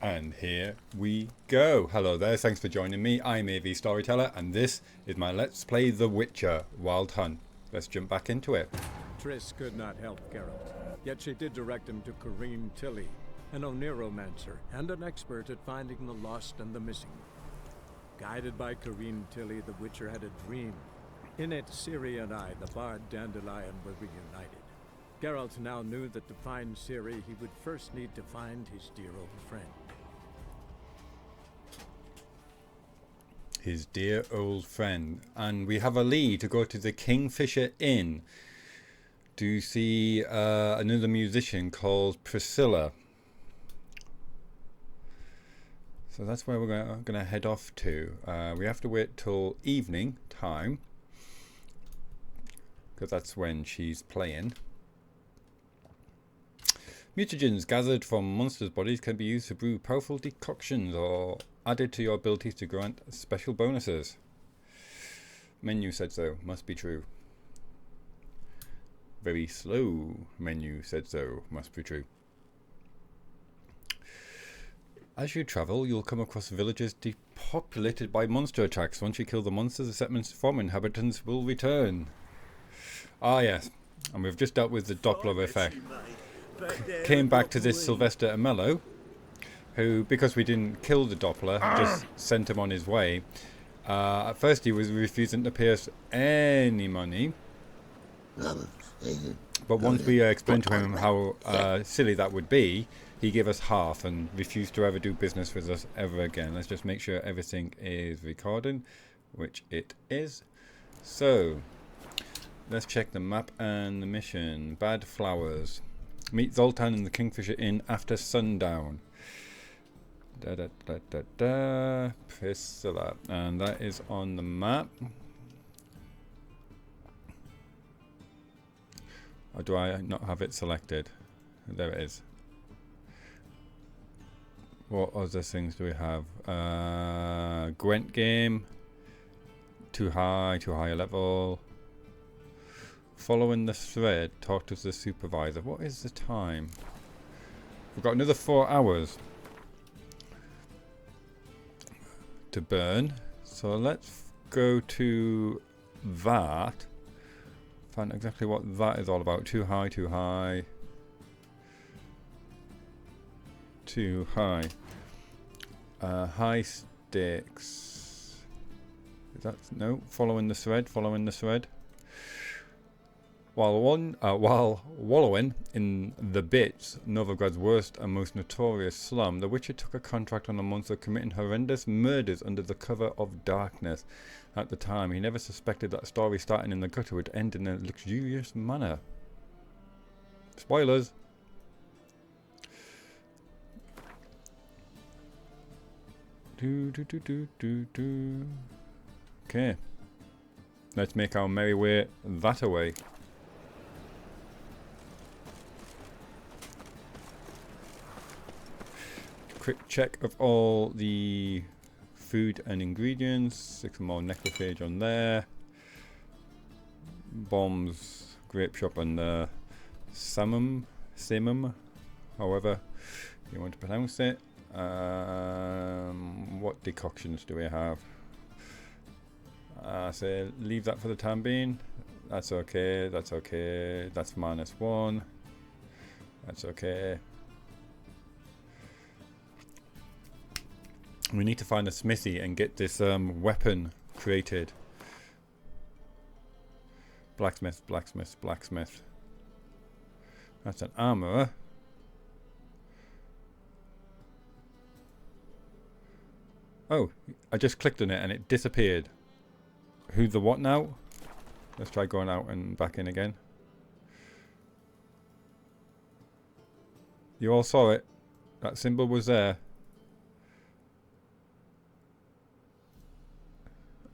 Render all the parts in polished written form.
And here we go. Hello there, thanks for joining me. I'm AVStoryteller, and this is my Let's Play The Witcher Wild Hunt. Let's jump back into it. Triss could not help Geralt, yet she did direct him to Karim Tilly, an Oniromancer and an expert at finding the lost and the missing. Guided by Karim Tilly, the Witcher had a dream. In it, Ciri and I, the bard Dandelion, were reunited. Geralt now knew that to find Ciri, he would first need to find his dear old friend. His dear old friend. And we have a lead to go to the Kingfisher Inn to see another musician called Priscilla. So that's where we're going to head off to. We have to wait till evening time, because that's when she's playing. Mutagens gathered from monsters' bodies can be used to brew powerful decoctions or added to your abilities to grant special bonuses. Menu said so. Must be true. Very slow menu said so. Must be true. As you travel, you'll come across villages depopulated by monster attacks. Once you kill the monsters, the settlement's former inhabitants will return. Ah, yes. And we've just dealt with the Doppler effect. Came back to this Sylvester Amello, who, because we didn't kill the Doppler, just sent him on his way. At first he was refusing to pay us any money, but once we explained to him how silly that would be, he gave us half and refused to ever do business with us ever again. Let's just make sure everything is recording, which it is. So let's check the map and the mission. Bad flowers. Meet Zoltan in the Kingfisher Inn after sundown. Priscilla. And that is on the map. Or do I not have it selected? There it is. What other things do we have? Gwent game. Too high a level. Following the thread, talk to the supervisor. What is the time? We've got another 4 hours to burn. So let's go to that. Find exactly what that is all about. Too high, too high. Too high. High stakes. Is that, no, following the thread. While wallowing in the Bits, Novigrad's worst and most notorious slum, the Witcher took a contract on a monster committing horrendous murders under the cover of darkness. At the time, he never suspected that a story starting in the gutter would end in a luxurious manner. Spoilers! Okay. Let's make our merry way that away. Quick check of all the food and ingredients. 6 more necrophage on there. Bombs, grape shop, and samum, however you want to pronounce it. What decoctions do we have? So leave that for the time being. That's okay. That's okay. That's -1. That's okay. We need to find a smithy and get this weapon created. Blacksmith. That's an armorer. Oh, I just clicked on it and it disappeared. Who the what now? Let's try going out and back in again. You all saw it. That symbol was there.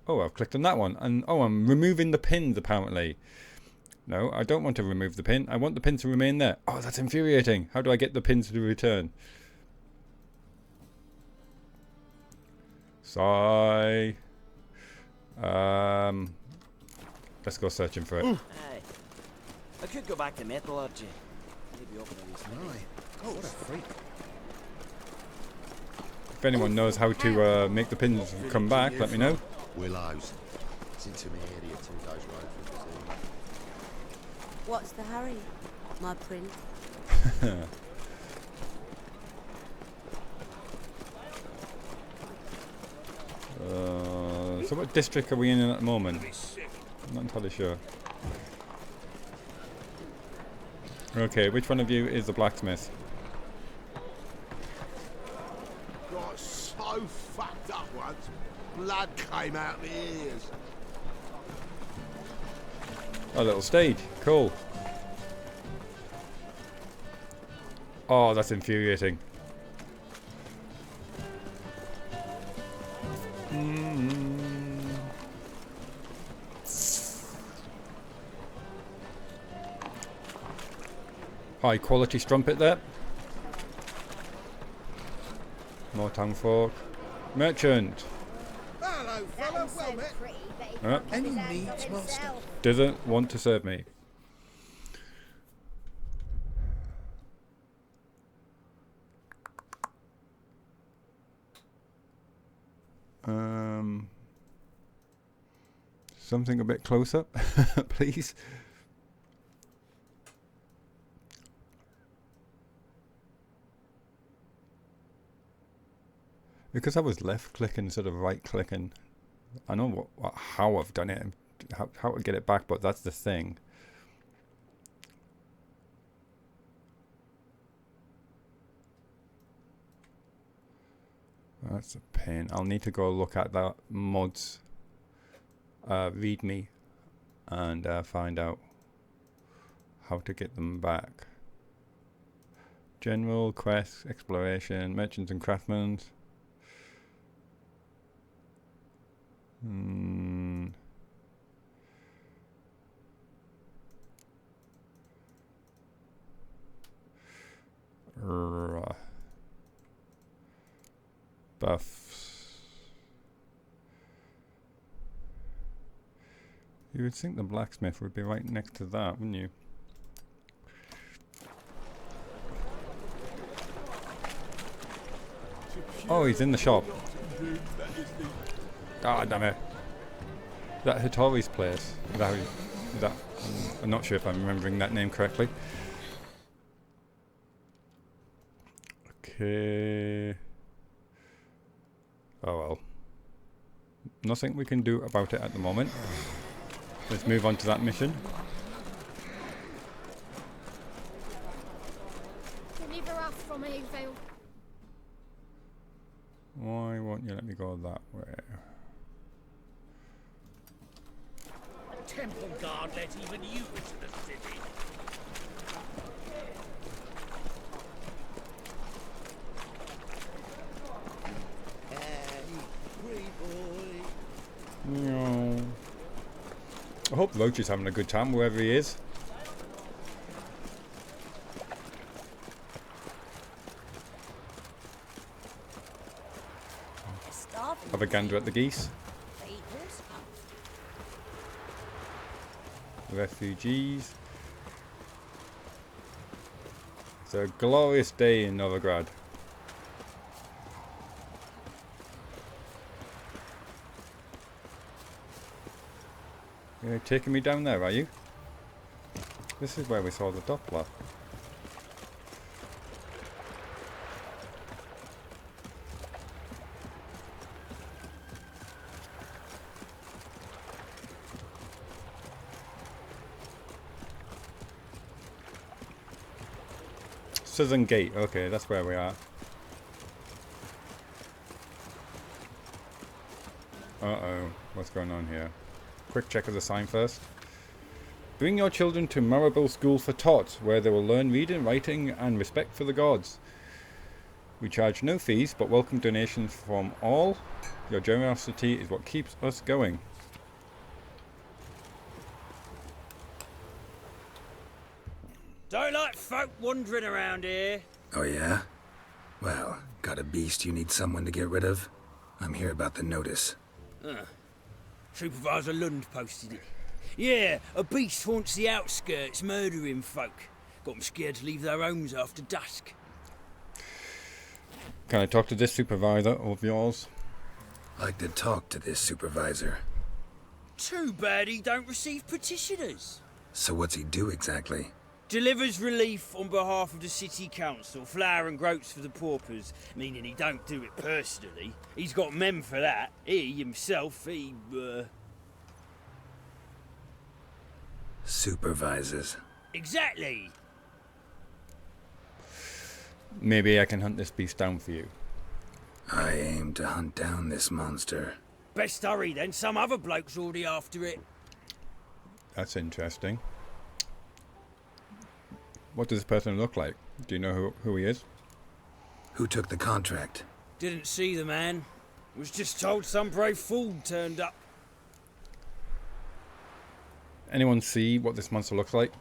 Oh, I've clicked on that one. And oh, I'm removing the pins apparently. No, I don't want to remove the pin. I want the pin to remain there. Oh, that's infuriating. How do I get the pins to return? Sigh. Let's go searching for it. Aye. I could go back to metallurgy. Maybe open a wee smithy. Oh, what a freak. If anyone knows how to make the pins come back, let me know. Willows. It's into me area 2 days road from the sea. What's the hurry, my prince? So what district are we in at the moment? I'm not entirely sure. Okay, which one of you is the blacksmith? Got so fucked up once, blood came out my ears. A little stage, cool. Oh, that's infuriating. High quality strumpet there. More tongue fork. Merchant. Hello, fella, well met. Any needs, master? Doesn't want to serve me. Something a bit closer, please. Because I was left clicking instead of right clicking. I know how I've done it, how to get it back, but that's the thing. That's a pain. I'll need to go look at that mods readme and find out how to get them back. General, quests, exploration, merchants and craftsmen. Buffs. You would think the blacksmith would be right next to that, wouldn't you? Oh, he's in the shop. Ah, damn it. That Hitori's place. That I'm not sure if I'm remembering that name correctly. Okay. Oh well. Nothing we can do about it at the moment. Let's move on to that mission. Deliver us from evil. Why won't you let me go that way? Temple guard let even you into the city. No. I hope Roach is having a good time wherever he is. Have a gander at the geese. Refugees. It's a glorious day in Novigrad. You're taking me down there, are you? This is where we saw the Doppler. Southern Gate, okay, that's where we are. Uh-oh, what's going on here? Quick check of the sign first. Bring your children to Marable School for Tots, where they will learn reading, writing, and respect for the gods. We charge no fees, but welcome donations from all. Your generosity is what keeps us going. Don't like folk wandering around here. Oh yeah? Well, got a beast you need someone to get rid of? I'm here about the notice. Supervisor Lund posted it. Yeah, a beast haunts the outskirts, murdering folk. Got them scared to leave their homes after dusk. Can I talk to this supervisor of yours? Like to talk to this supervisor. Too bad he don't receive petitioners. So what's he do exactly? Delivers relief on behalf of the city council, flour and groats for the paupers, meaning he don't do it personally. He's got men for that. He himself, Supervises. Exactly. Maybe I can hunt this beast down for you. I aim to hunt down this monster. Best hurry then, some other bloke's already after it. That's interesting. What does this person look like? Do you know who he is? Who took the contract? Didn't see the man. Was just told some brave fool turned up. Anyone see what this monster looks like?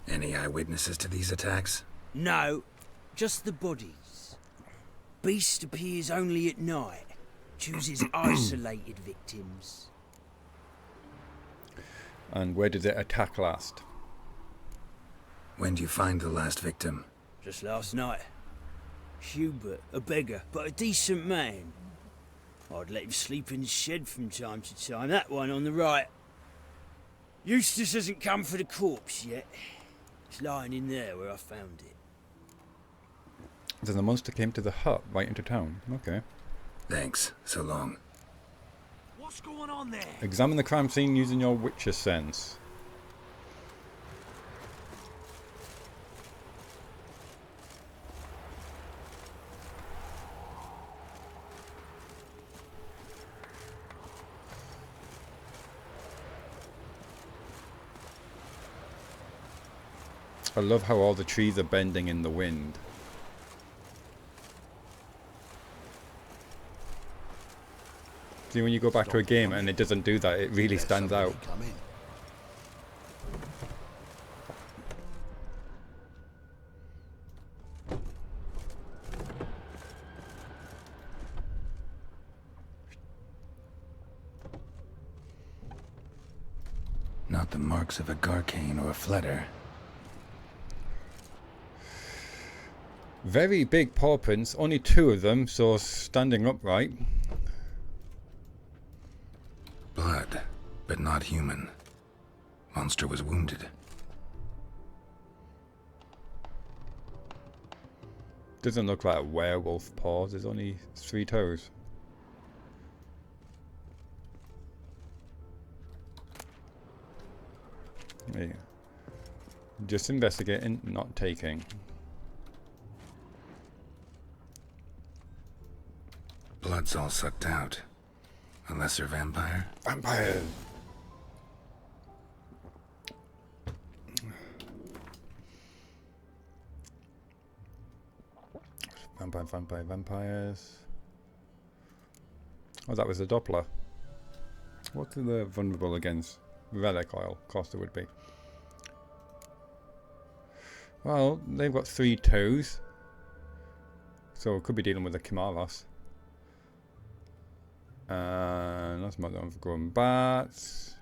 Any eyewitnesses to these attacks? No, just the bodies. Beast appears only at night. Chooses isolated victims. And where did it attack last? When do you find the last victim? Just last night. Hubert, a beggar, but a decent man. I'd let him sleep in the shed from time to time. That one on the right. Eustace hasn't come for the corpse yet. It's lying in there where I found it. Then the monster came to the hut right into town. Okay. Thanks. So long. What's going on there? Examine the crime scene using your Witcher sense. I love how all the trees are bending in the wind. See, when you go back to a game and it doesn't do that, it really stands out. Not the marks of a Garcane or a Fletter. Very big paw prints, only 2 of them, so standing upright. Blood, but not human. Monster was wounded. Doesn't look like a werewolf paws, there's only 3 toes. There you go. Just investigating, not taking. Blood's all sucked out. A lesser vampire? Vampire! Vampires. Oh, that was a Doppler. What are they vulnerable against? Relic oil, of course there would be. Well, they've got 3 toes. So it could be dealing with the Chimaras. And that's my one for growing bats.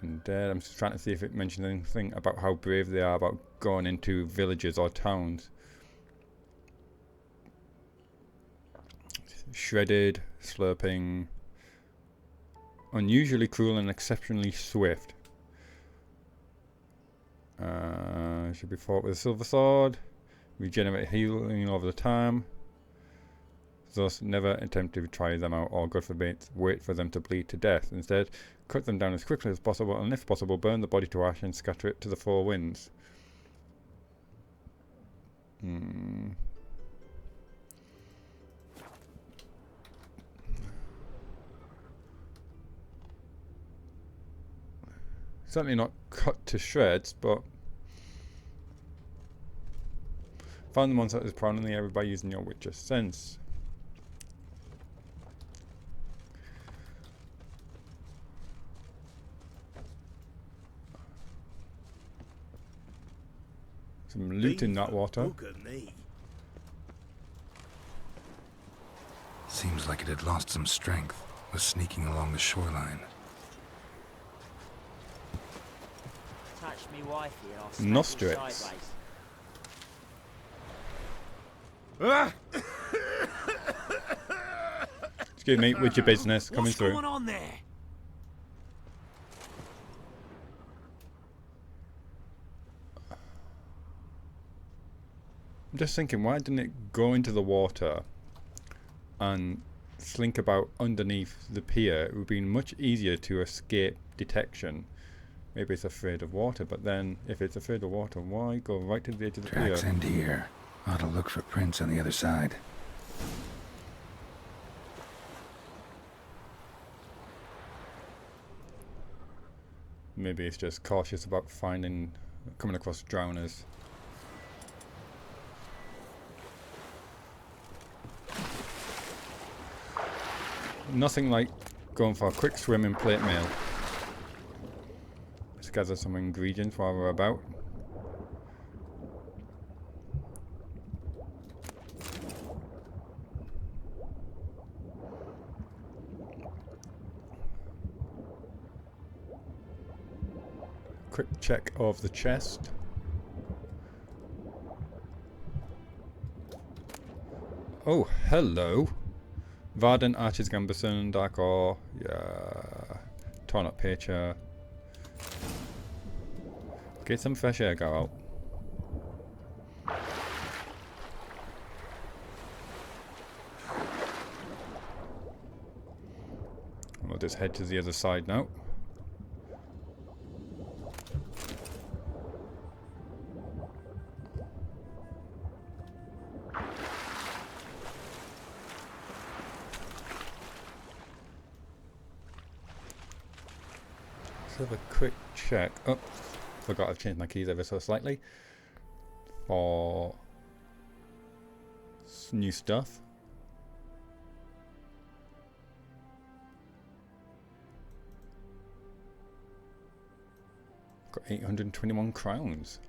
And dead. I'm just trying to see if it mentions anything about how brave they are about going into villages or towns. Shredded, slurping. Unusually cruel and exceptionally swift. Should be fought with a silver sword. Regenerate healing over the time. Thus, never attempt to try them out, or God forbid, wait for them to bleed to death. Instead, cut them down as quickly as possible, and if possible, burn the body to ash and scatter it to the 4 winds. Certainly not cut to shreds, but find the monster that is prone in the area by using your Witcher sense. Some loot in that water. Look at me. Seems like it had lost some strength. Was sneaking along the shoreline. Touch me wifey and I'll smack you Nostrils. sideways. Excuse me, with your business coming What's through. going on there? I'm just thinking, why didn't it go into the water and slink about underneath the pier? It would be much easier to escape detection. Maybe it's afraid of water, but then if it's afraid of water, why go right to the edge of the Tracks pier? end here. Ought to look for prints on the other side. Maybe it's just cautious about coming across drowners. Nothing like going for a quick swim in plate mail. Let's gather some ingredients while we're about. Quick check of the chest. Oh, hello. Varden, Arches, Gambison, Dark Ore, yeah. Torn up picture. Get some fresh air, go out. We'll just head to the other side now. Have a quick check. Oh, forgot I've changed my keys ever so slightly for new stuff. Got 821 crowns.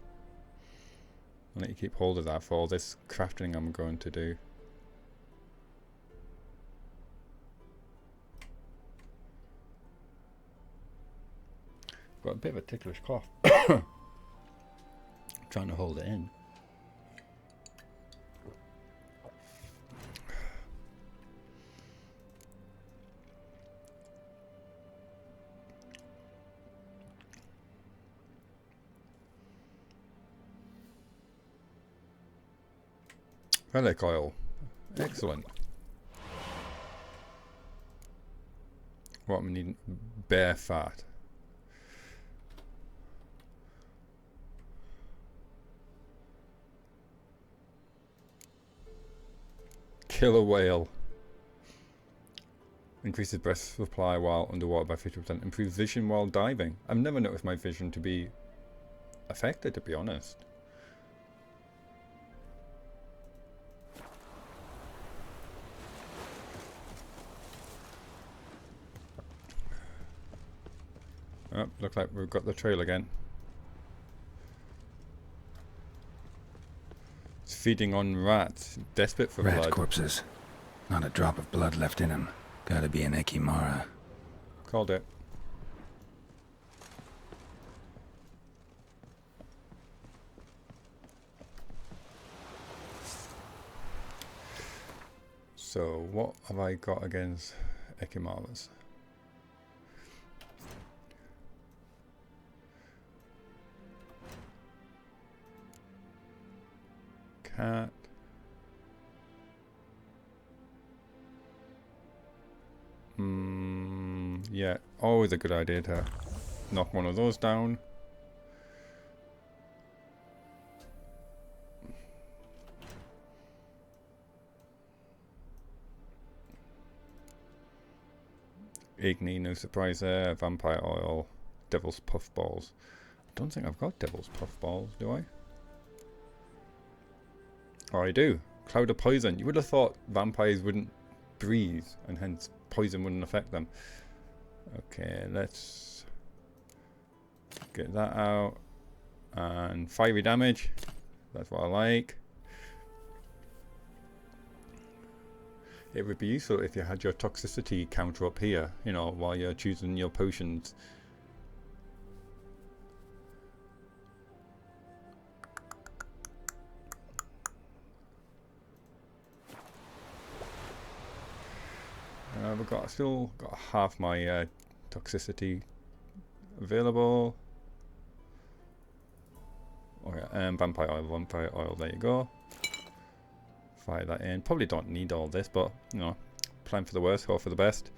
I'll let you keep hold of that for all this crafting I'm going to do. Got a bit of a ticklish cough. Trying to hold it in. Relic oil. Excellent. What am I needing? Bear fat. Killer whale. Increases breath supply while underwater by 50%. Improves vision while diving. I've never noticed my vision to be affected, to be honest. Oh, looks like we've got the trail again. It's feeding on rats. Desperate for Rat blood. corpses. Not a drop of blood left in them. Gotta be an Ekimara. Called it. So, what have I got against Ekimaras? Cat. Yeah, always a good idea to knock one of those down. Igni, no surprise there. Vampire oil. Devil's puffballs. I don't think I've got devil's puffballs, do I? Oh, I do. Cloud of poison. You would have thought vampires wouldn't breathe, and hence poison wouldn't affect them. Okay, let's get that out. And fiery damage. That's what I like. It would be useful if you had your toxicity counter up here, you know, while you're choosing your potions. we've got still got half my toxicity available. Okay, vampire oil, there you go. Fire that in. Probably don't need all this, but you know, plan for the worst, hope for the best.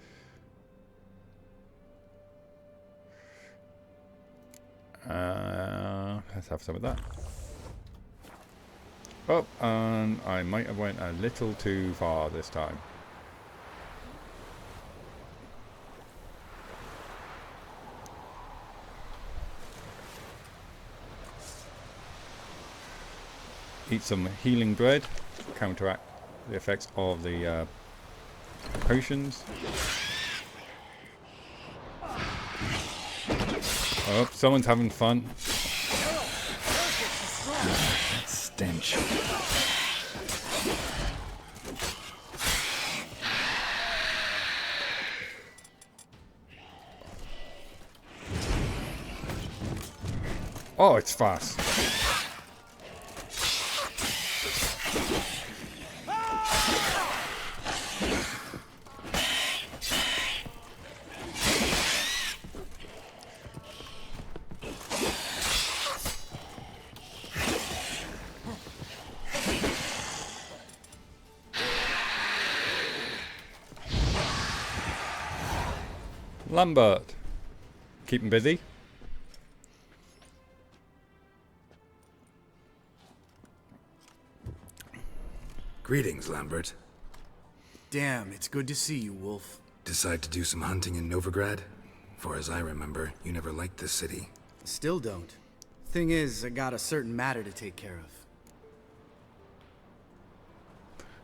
Let's have some of that. Oh, and I might have went a little too far this time. Eat some healing bread, counteract the effects of the potions. Oh, someone's having fun. Stench. Oh, it's fast. Lambert. Keep him busy. Greetings, Lambert. Damn, it's good to see you, Wolf. Decide to do some hunting in Novigrad? For as I remember, you never liked this city. Still don't. Thing is, I got a certain matter to take care of.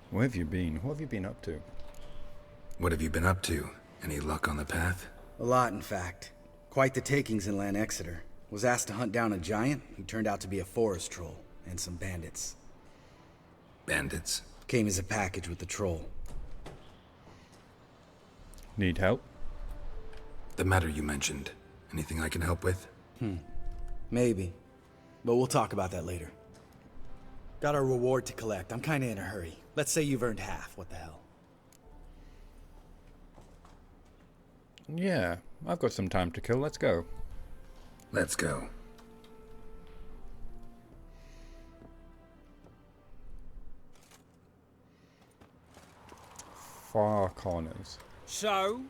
Where have you been? What have you been up to? What have you been up to? Any luck on the path? A lot, in fact. Quite the takings in Lan Exeter. Was asked to hunt down a giant who turned out to be a forest troll, and some bandits. Bandits? Came as a package with the troll. Need help? The matter you mentioned. Anything I can help with? Maybe. But we'll talk about that later. Got a reward to collect. I'm kinda in a hurry. Let's say you've earned half. What the hell? Yeah, I've got some time to kill. Let's go. Let's go. Far corners. So?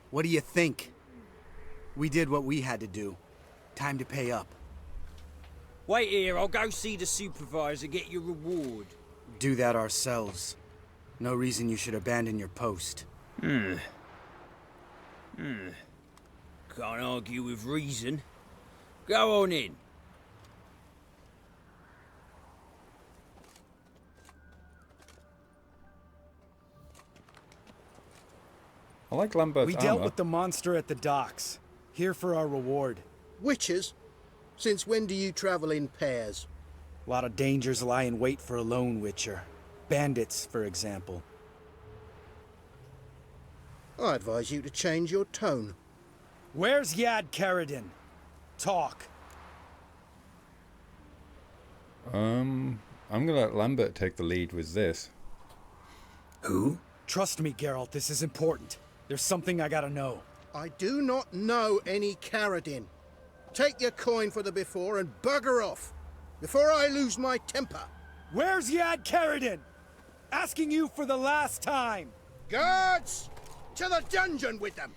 What do you think? We did what we had to do. Time to pay up. Wait here, I'll go see the supervisor, get your reward. Do that ourselves. No reason you should abandon your post. Can't argue with reason. Go on in. I like Lambert's We armor. dealt with the monster at the docks. Here for our reward. Witches? Since when do you travel in pairs? A lot of dangers lie in wait for a lone witcher. Bandits, for example. I advise you to change your tone. Where's Yad Karadin? Talk. I'm gonna let Lambert take the lead with this. Who? Trust me, Geralt, this is important. There's something I gotta know. I do not know any Karadin. Take your coin for the before and bugger off, before I lose my temper. Where's Yad Karadin? Asking you for the last time. Guards! To the dungeon with them!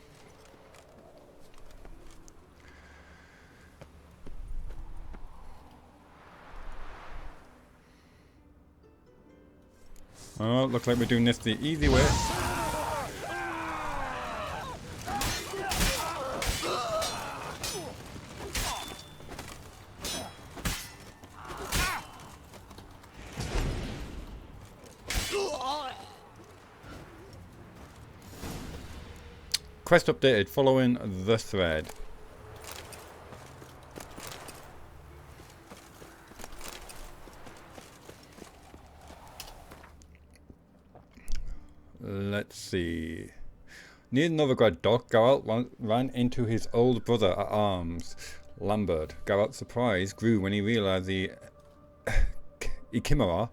Oh, looks like we're doing this the easy way. Quest updated following the thread. Let's see. Near Novigrad dock, Geralt ran into his old brother at arms, Lambert. Geralt's surprise grew when he realized the Chimera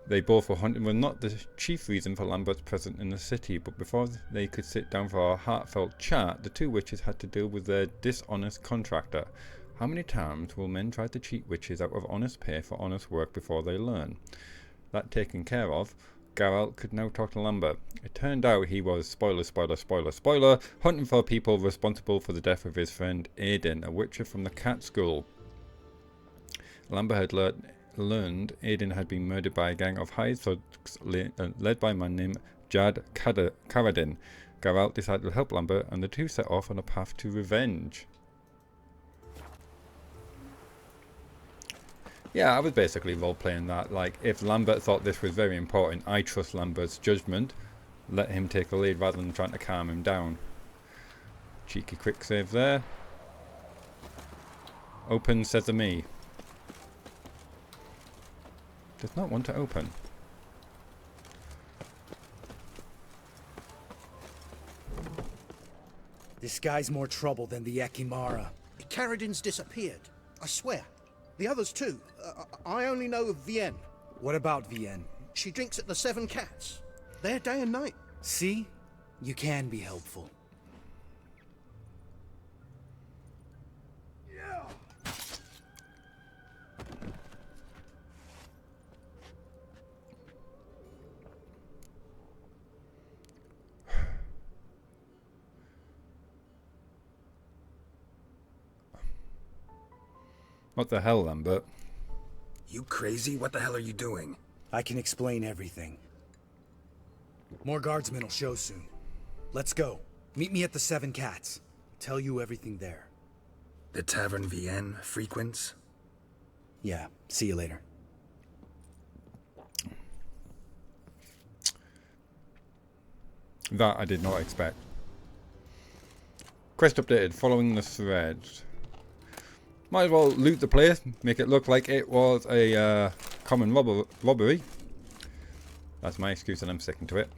They both were hunting were not the chief reason for Lambert's presence in the city, but before they could sit down for a heartfelt chat, the two witches had to deal with their dishonest contractor. How many times will men try to cheat witches out of honest pay for honest work before they learn? That taken care of, Geralt could now talk to Lambert. It turned out he was, spoiler, hunting for people responsible for the death of his friend Aidan, a witcher from the Cat School. Lambert had learned Aidan had been murdered by a gang of high thugs led by a man named Jad Karadin. Geralt decided to help Lambert, and the two set off on a path to revenge. Yeah, I was basically role-playing that. Like, if Lambert thought this was very important, I trust Lambert's judgment. Let him take the lead rather than trying to calm him down. Cheeky quick save there. Open sesame. Does not want to open. This guy's more trouble than the Ekimara. Karadin's disappeared. I swear. The others too. I only know of Vienne. What about Vienne? She drinks at the Seven Cats. There day and night. See? You can be helpful. What the hell, Lambert? You crazy? What the hell are you doing? I can explain everything. More guardsmen will show soon. Let's go. Meet me at the Seven Cats. Tell you everything there. The Tavern Vienne frequents? Yeah, see you later. That I did not expect. Quest updated following the thread. Might as well loot the place, make it look like it was a common robbery. That's my excuse and I'm sticking to it.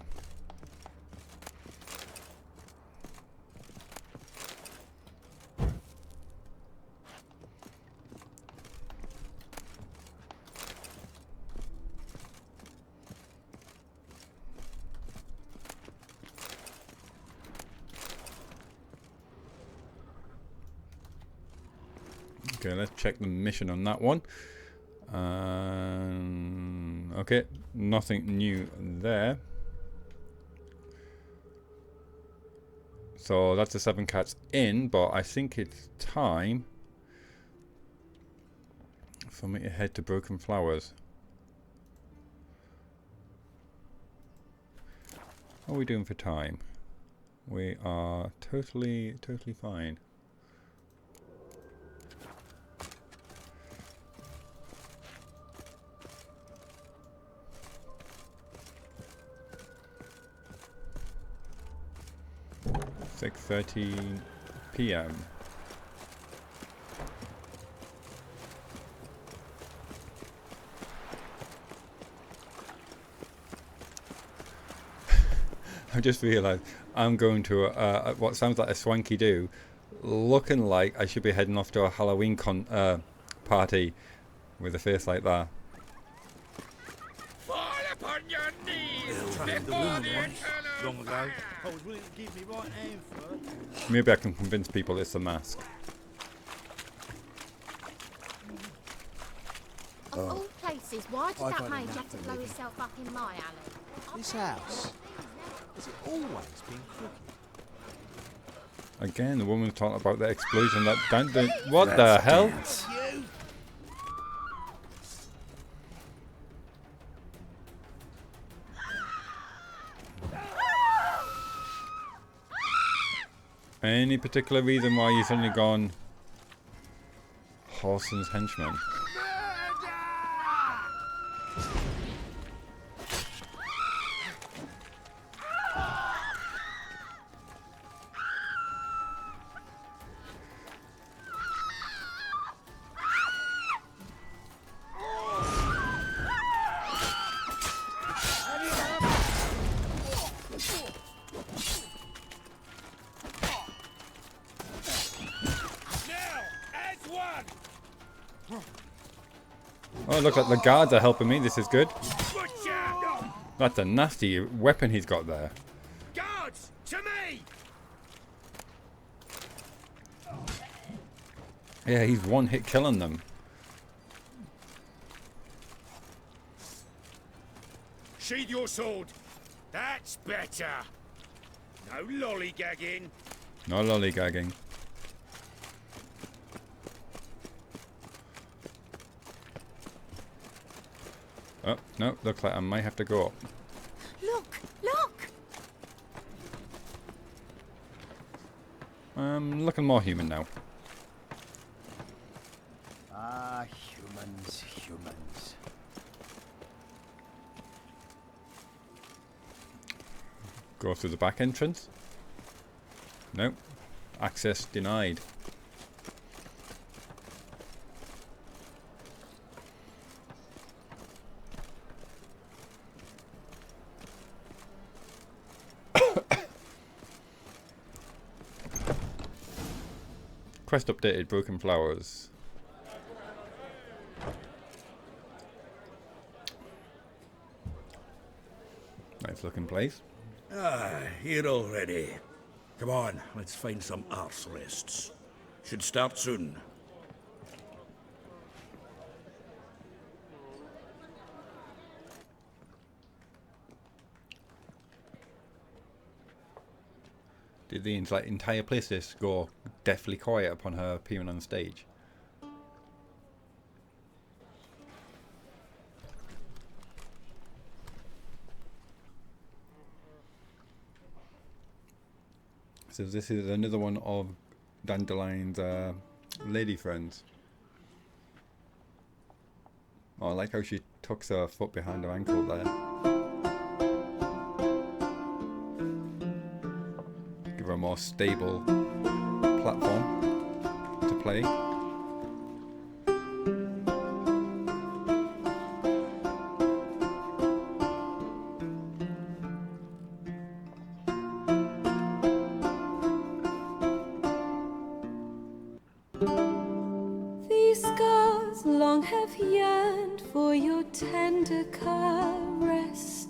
Okay, let's check the mission on that one. Okay, nothing new there. So that's the Seven Cats Inn, but I think it's time for me to head to Broken Flowers. How are we doing for time? We are totally fine. It's 6:30 p.m. I just realised I'm going to what sounds like a swanky do, looking like I should be heading off to a Halloween party with a face like that. Fall upon your knees before the eternal fire. I was willing to give me right hand first. Maybe I can convince people it's a mask. Of all places, why did that mage have to blow himself up in my alley? This house, has it always been crooked? Again, the woman's talking about the explosion that what the hell? Dance. Any particular reason why you've suddenly gone Horson's henchman? Oh, look, the guards are helping me. This is good. That's a nasty weapon he's got there. Guards, to me! Yeah, he's one hit killing them. Sheathe your sword. That's better. No lollygagging. No lollygagging. Oh, no, looks like I might have to go up. Look! Look! Looking more human now. Ah, humans, humans. Go through the back entrance. Nope. Access denied. Quest updated, broken flowers. Nice looking place. Ah, here already. Come on, let's find some arse rests. Should start soon. Did the entire place just go deathly quiet upon her appearing on stage? So this is another one of Dandelion's lady friends. Oh, I like how she tucks her foot behind her ankle there. Give her a more stable platform to play. These scars long have yearned for your tender caress,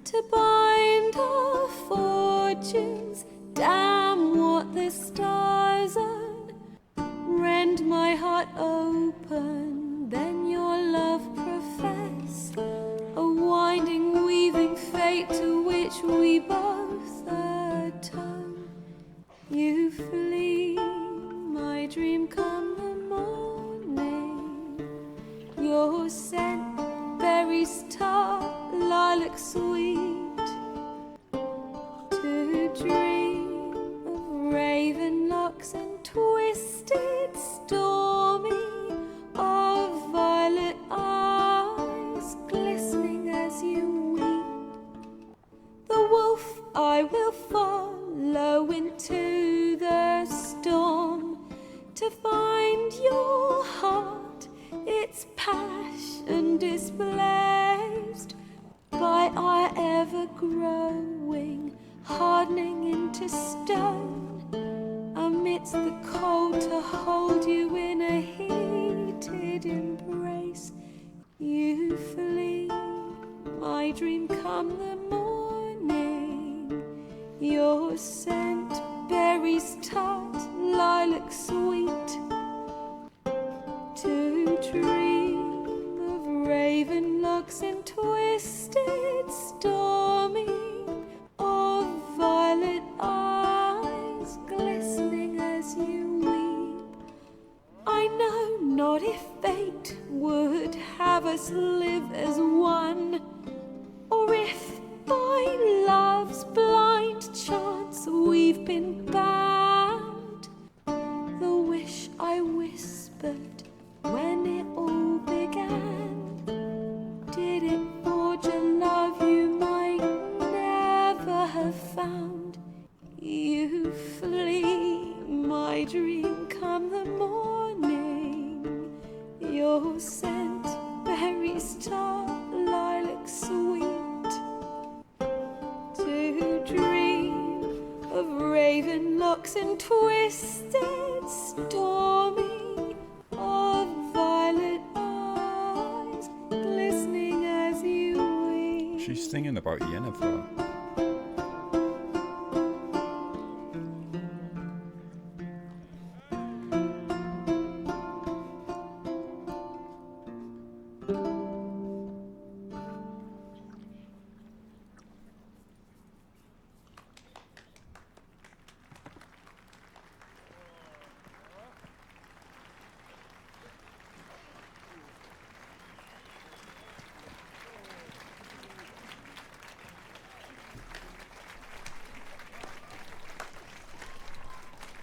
to bind our fortunes. Damn what the stars earn. Rend my heart open, then your love profess, a winding, weaving fate to which we both atone. You flee, my dream come the morning. Your scent, berries tart, lilac sweet, to dream of raven locks and twisted, stormy, of violet eyes glistening as you weep. The wolf I will follow into the storm, to find your heart, its passion displaced by our ever-growing, hardening into stone, amidst the cold to hold you in a heated embrace. You flee, my dream come the morning. Your scent, berries tart, lilac sweet, to dream of raven locks and twisted, stormy, of violet eyes glistening as you weep. I know not if fate would have us live as one, or if by love's blind chance we've been bound. The wish I whispered when it all began, did it forge a love you might never have found? You flee, my dream come the morning. Your scent, berries tart, lilac sweet, to dream of raven locks and twisted, stormy, of violet eyes glistening as you weep. She's singing about Yennefer.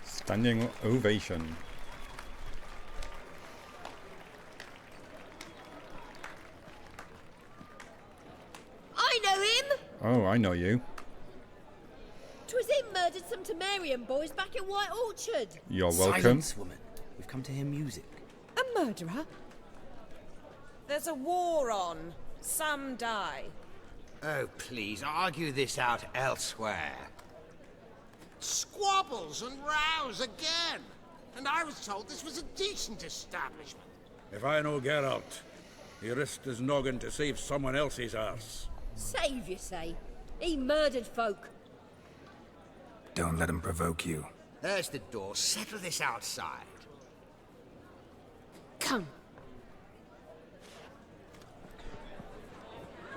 Standing ovation. I know him! Oh, I know you. 'Twas him murdered some Temerian boys back in White Orchard. You're welcome. Silence, woman. We've come to hear music. A murderer? There's a war on. Some die. Oh, please, argue this out elsewhere. Squabbles and rows again. And I was told this was a decent establishment. If I know Geralt, he risked his noggin to save someone else's arse. Save, you say? He murdered folk. Don't let him provoke you. There's the door. Settle this outside. Come.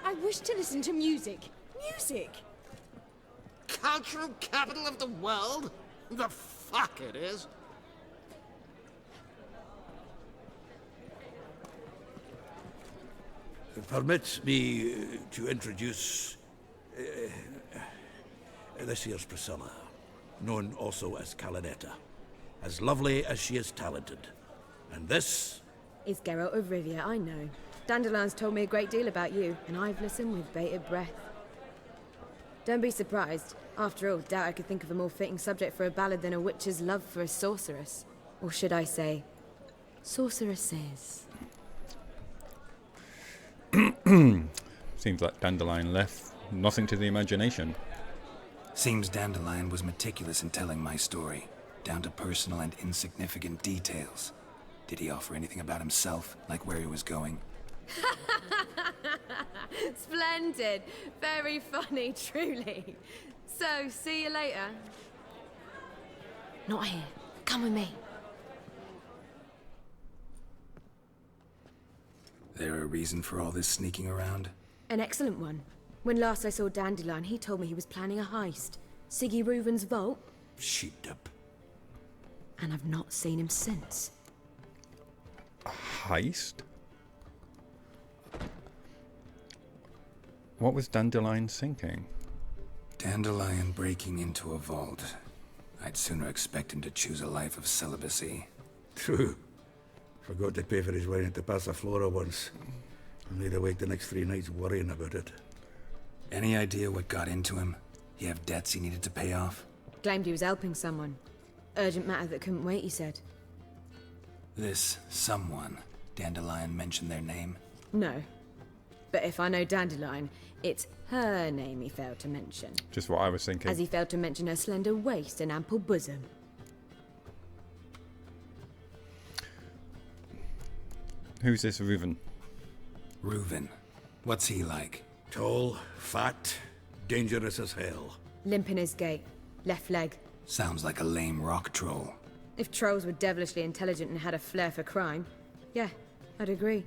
I wish to listen to music. Music! Cultural capital of the world? The fuck it is. Permit me to introduce this here's Priscilla, known also as Calinetta, as lovely as she is talented. And this is Geralt of Rivia, I know. Dandelion's told me a great deal about you, and I've listened with bated breath. Don't be surprised. After all, doubt I could think of a more fitting subject for a ballad than a witch's love for a sorceress. Or should I say, sorceresses. Seems like Dandelion left nothing to the imagination. Seems Dandelion was meticulous in telling my story, down to personal and insignificant details. Did he offer anything about himself, like where he was going? Splendid. Very funny, truly. So, see you later. Not here. Come with me. There a reason for all this sneaking around? An excellent one. When last I saw Dandelion, he told me he was planning a heist. Siggy Reuven's vault. sheeped up. And I've not seen him since. A heist? What was Dandelion thinking? Dandelion breaking into a vault. I'd sooner expect him to choose a life of celibacy. True. Forgot to pay for his wine at the Passaflora once. I made awake the next 3 nights worrying about it. Any idea what got into him? He have debts he needed to pay off? Claimed he was helping someone. Urgent matter that couldn't wait, he said. This someone, Dandelion mentioned their name? No. But if I know Dandelion, it's her name he failed to mention. Just what I was thinking. As he failed to mention her slender waist and ample bosom. Who's this Reuven? Reuven. What's he like? Tall, fat, dangerous as hell. Limp in his gait. Left leg. Sounds like a lame rock troll. If trolls were devilishly intelligent and had a flair for crime, yeah, I'd agree.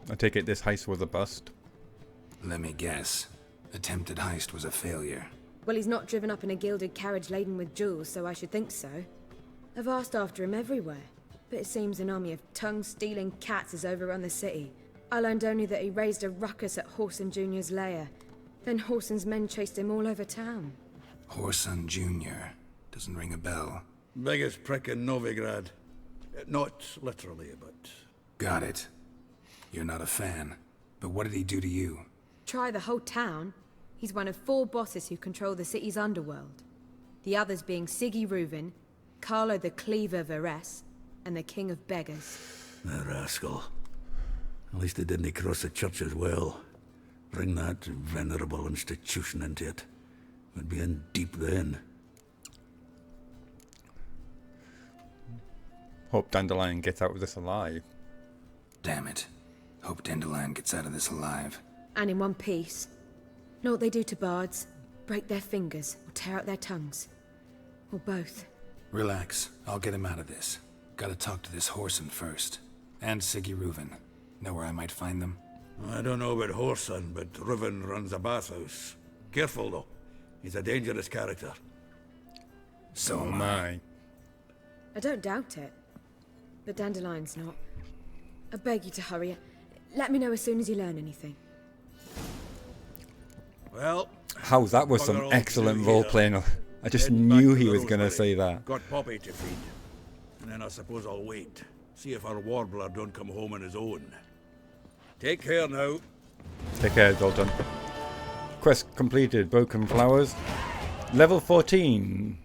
I take it this heist was a bust. Let me guess. Attempted heist was a failure. Well, he's not driven up in a gilded carriage laden with jewels, so I should think so. I've asked after him everywhere, but it seems an army of tongue-stealing cats has overrun the city. I learned only that he raised a ruckus at Whoreson Jr.'s lair. Then Whoreson's men chased him all over town. Whoreson Jr. Doesn't ring a bell. Biggest prick in Novigrad. Not literally, but... Got it. You're not a fan. But what did he do to you? Try the whole town. He's one of 4 bosses who control the city's underworld. The others being Siggy Reuven, Carlo the Cleaver Varese, and the King of Beggars. The rascal. At least they didn't cross the church as well. Bring that venerable institution into it. We'd be in deep then. Hope Dandelion gets out of this alive. Damn it. Hope Dandelion gets out of this alive. And in one piece. Know what they do to bards? Break their fingers, or tear out their tongues. Or both. Relax. I'll get him out of this. Gotta talk to this Whoreson first. And Siggy Reuven. Know where I might find them? I don't know about Whoreson, but Reuven runs a bathhouse. Careful, though. He's a dangerous character. So am I. I don't doubt it. But Dandelion's not. I beg you to hurry. Let me know as soon as you learn anything. Well... How that was some excellent role-playing. I just knew he was going to say that. Got Poppy to feed. And then I suppose I'll wait. See if our warbler don't come home on his own. Take care now. Take care, Dalton. Quest completed. Broken Flowers. Level 14.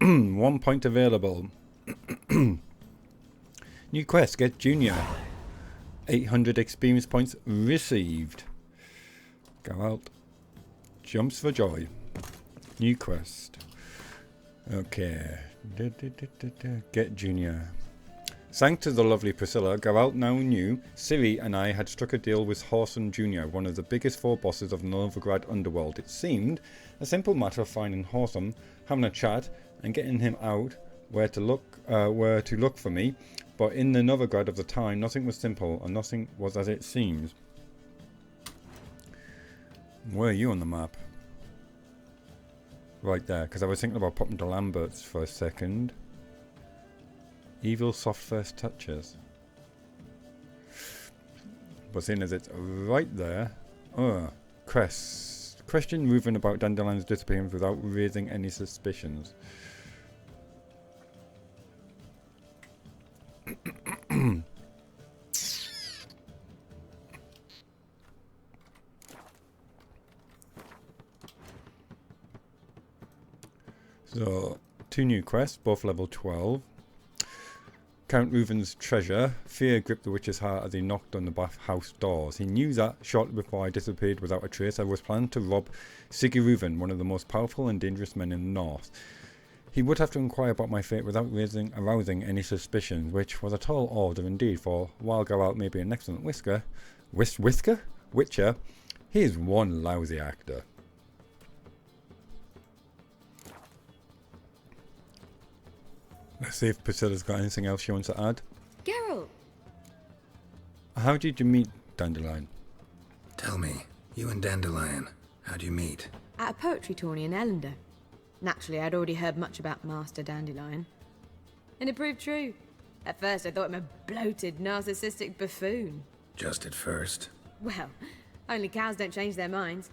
1 point available. New quest. Get Junior. 800 experience points received. Go out. Jumps for joy. New quest. Okay. Get Junior. Thanks to the lovely Priscilla, Geralt now knew Ciri and I had struck a deal with Whoreson Jr., one of the biggest 4 bosses of Novigrad underworld. It seemed a simple matter of finding Whoreson, having a chat, and getting him out where to look for me. But in the Novigrad of the time, nothing was simple, and nothing was as it seems. Where are you on the map? Right there, because I was thinking about popping to Lambert's for a second. Evil soft first touches. But seeing as it's right there... Crest. Question Reuven about Dandelion's disappearance without raising any suspicions. So, 2 new quests, both level 12. Count Reuven's treasure. Fear gripped the witch's heart as he knocked on the bathhouse doors. He knew that, shortly before I disappeared without a trace, I was planning to rob Siggy Reuven, one of the most powerful and dangerous men in the north. He would have to inquire about my fate without arousing any suspicions, which was a tall order indeed, for while Geralt may be an excellent Witcher, he is one lousy actor. Let's see if Priscilla's got anything else she wants to add. Geralt! How did you meet Dandelion? Tell me, you and Dandelion, how'd you meet? At a poetry tourney in Ellender. Naturally, I'd already heard much about Master Dandelion. And it proved true. At first, I thought him a bloated, narcissistic buffoon. Just at first? Well, only cows don't change their minds.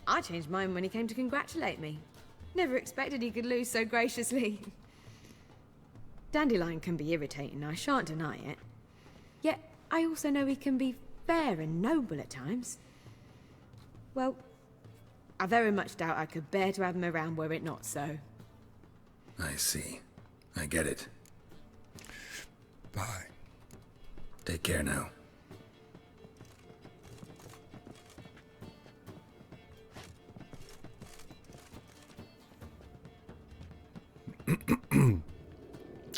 I changed mine when he came to congratulate me. Never expected he could lose so graciously. Dandelion can be irritating, I shan't deny it. Yet, I also know he can be fair and noble at times. Well, I very much doubt I could bear to have him around were it not so. I see. I get it. Bye. Take care now.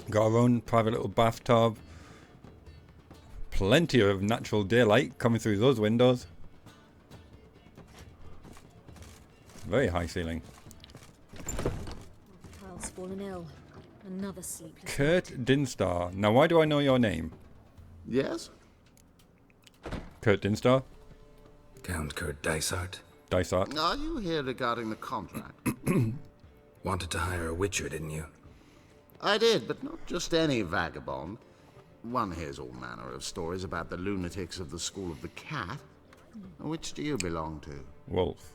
Got our own private little bathtub. Plenty of natural daylight coming through those windows. Very high ceiling. Kyle's fallen ill. Another sleepless. Kurt Dinstar. Now, why do I know your name? Yes? Kurt Dinstar? Count Kurt Dysart. Dysart. Are you here regarding the contract? Wanted to hire a witcher, didn't you? I did, but not just any vagabond. One hears all manner of stories about the lunatics of the School of the Cat. Which do you belong to? Wolf.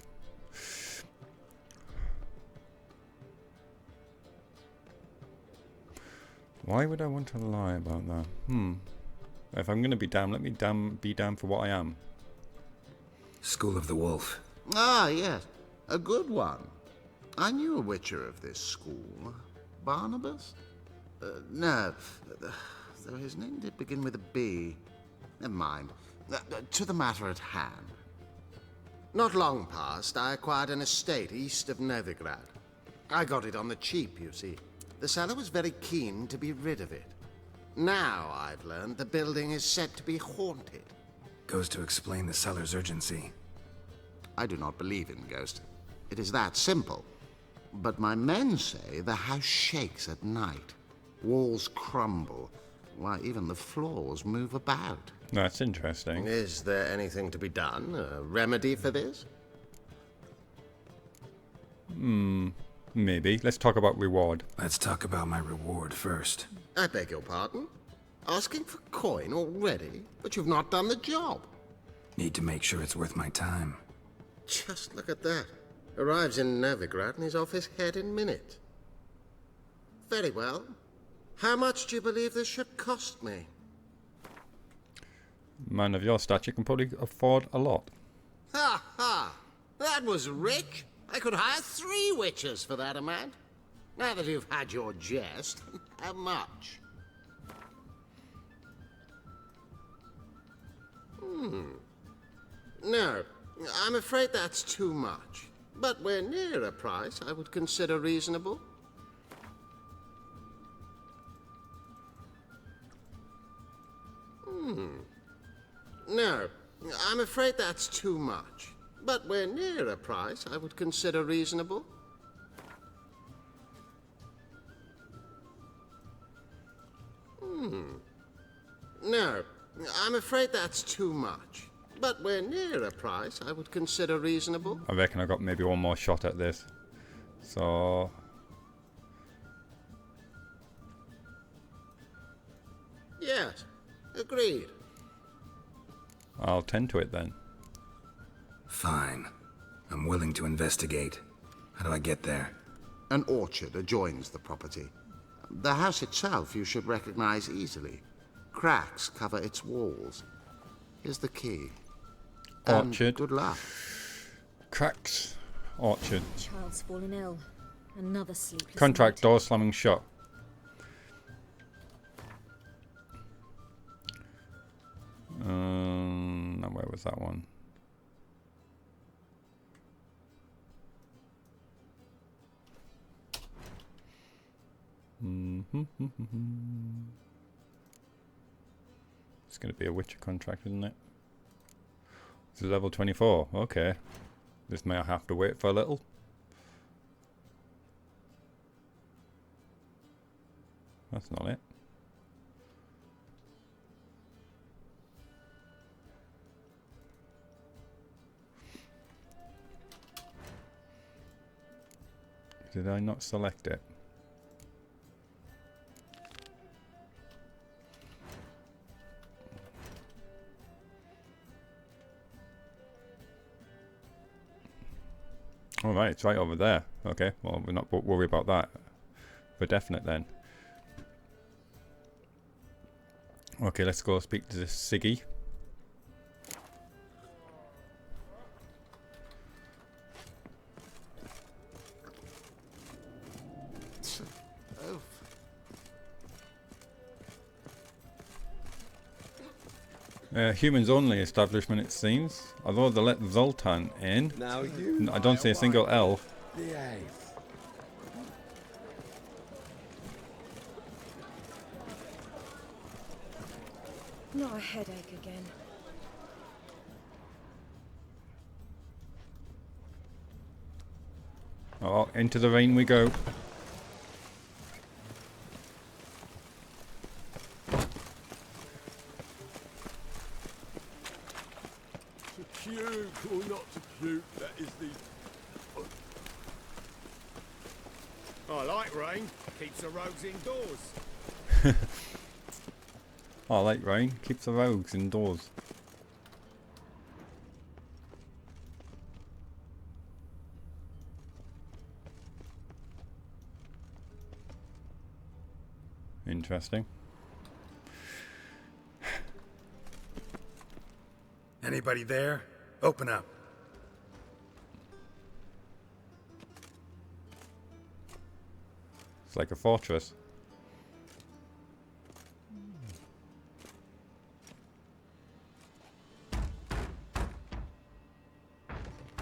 Why would I want to lie about that? If I'm going to be damned, let me be damned for what I am. School of the Wolf. Ah, yes. A good one. I knew a witcher of this school. Barnabas? No. Though his name did begin with a B. Never mind. To the matter at hand. Not long past, I acquired an estate east of Novigrad. I got it on the cheap, you see. The seller was very keen to be rid of it. Now, I've learned, the building is said to be haunted. Goes to explain the cellar's urgency. I do not believe in ghosts. It is that simple. But my men say the house shakes at night. Walls crumble. Why, even the floors move about. That's interesting. Is there anything to be done? A remedy for this? Maybe. Let's talk about reward. Let's talk about my reward first. I beg your pardon? Asking for coin already? But you've not done the job. Need to make sure it's worth my time. Just look at that. Arrives in Novigrad and he's off his head in minutes. Very well. How much do you believe this should cost me? Man of your stature can probably afford a lot. Ha ha! That was rich. I could hire 3 witches for that amount. Now that you've had your jest, how much? No, I'm afraid that's too much. But we're near a price I would consider reasonable. No, I'm afraid that's too much. But we're near a price I would consider reasonable. No, I'm afraid that's too much. But we're near a price I would consider reasonable. I reckon I got maybe one more shot at this. So... Yes, agreed. I'll tend to it then. Fine. I'm willing to investigate. How do I get there? An orchard adjoins the property. The house itself you should recognize easily. Cracks cover its walls. Here's the key. Orchard. And good luck. Cracks. Orchard. Child's fallen ill. Another sleepless Contract night. door slamming shut. Now where was that one? It's going to be a Witcher contract, isn't it? It's level 24. Okay. This may have to wait for a little. That's not it. Did I not select it? All right, it's right over there. Okay, well, we're not worried about that for definite then. Okay, let's go speak to this Siggy. Humans only establishment, it seems. Although they let Zoltan in, I don't see a single elf. Not a headache again. Oh, into the rain we go. Puke or not to puke, that is the... I like rain, keeps the rogues indoors. I like rain, keeps the rogues indoors. Interesting. Anybody there? Open up. It's like a fortress.